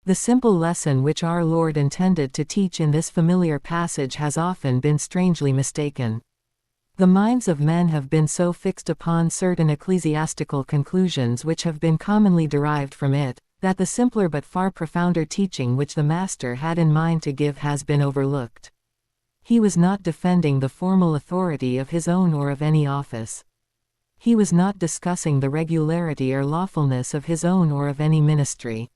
The simple lesson which our Lord intended to teach in this familiar passage has often been strangely mistaken. The minds of men have been so fixed upon certain ecclesiastical conclusions which have been commonly derived from it, that the simpler but far profounder teaching which the Master had in mind to give has been overlooked. He was not defending the formal authority of his own or of any office. He was not discussing the regularity or lawfulness of his own or of any ministry.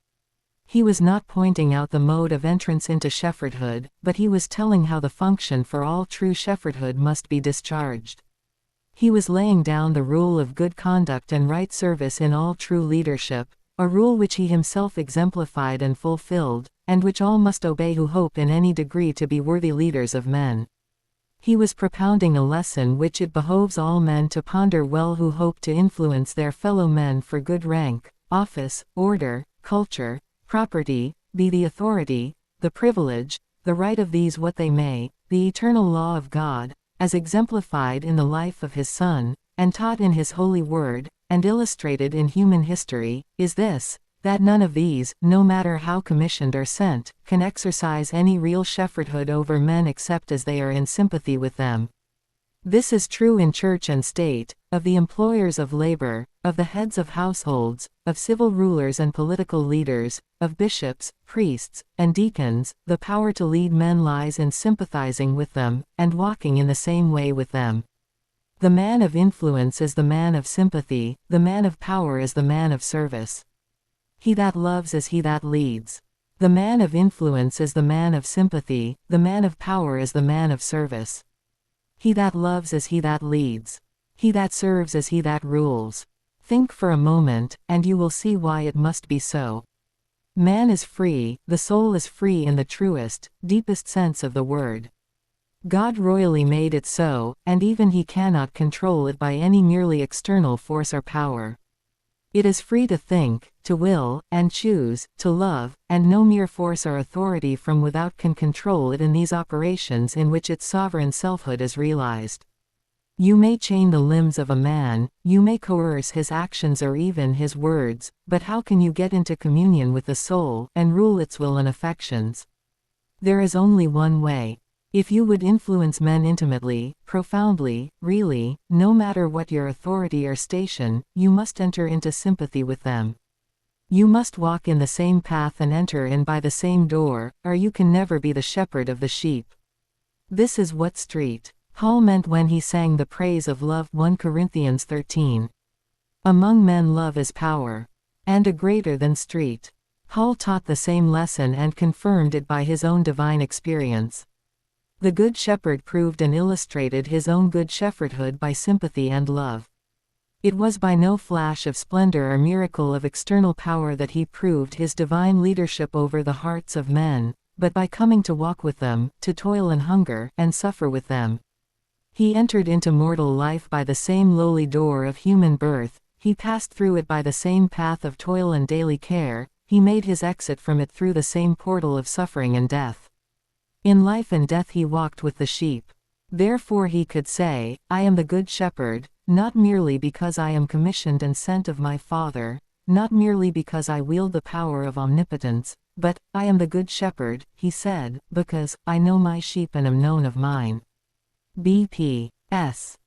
He was not pointing out the mode of entrance into shepherdhood, but he was telling how the function for all true shepherdhood must be discharged. He was laying down the rule of good conduct and right service in all true leadership, a rule which he himself exemplified and fulfilled, and which all must obey who hope in any degree to be worthy leaders of men. He was propounding a lesson which it behoves all men to ponder well who hope to influence their fellow men for good rank, office, order, culture, property, be the authority, the privilege, the right of these what they may, the eternal law of God, as exemplified in the life of his Son, and taught in his holy word, and illustrated in human history, is this, that none of these, no matter how commissioned or sent, can exercise any real shepherdhood over men except as they are in sympathy with them. This is true in church and state, of the employers of labor, of the heads of households, of civil rulers and political leaders, of bishops, priests, and deacons. The power to lead men lies in sympathizing with them, and walking in the same way with them. The man of influence is the man of sympathy, the man of power is the man of service. He that loves is he that leads. The man of influence is the man of sympathy, the man of power is the man of service. He that loves is he that leads. He that serves is he that rules. Think for a moment, and you will see why it must be so. Man is free, the soul is free in the truest, deepest sense of the word. God royally made it so, and even he cannot control it by any merely external force or power. It is free to think, to will, and choose, to love, and no mere force or authority from without can control it in these operations in which its sovereign selfhood is realized. You may chain the limbs of a man, you may coerce his actions or even his words, but how can you get into communion with the soul, and rule its will and affections? There is only one way. If you would influence men intimately, profoundly, really, no matter what your authority or station, you must enter into sympathy with them. You must walk in the same path and enter in by the same door, or you can never be the shepherd of the sheep. This is what Paul meant when he sang the praise of love. 1 Corinthians 13. Among men love is power. And a greater than Paul taught the same lesson and confirmed it by his own divine experience. The Good Shepherd proved and illustrated his own good shepherdhood by sympathy and love. It was by no flash of splendor or miracle of external power that he proved his divine leadership over the hearts of men, but by coming to walk with them, to toil and hunger, and suffer with them. He entered into mortal life by the same lowly door of human birth, he passed through it by the same path of toil and daily care, he made his exit from it through the same portal of suffering and death. In life and death he walked with the sheep. Therefore he could say, I am the Good Shepherd, not merely because I am commissioned and sent of my Father, not merely because I wield the power of omnipotence, but, I am the Good Shepherd, he said, because I know my sheep and am known of mine. B.P. S.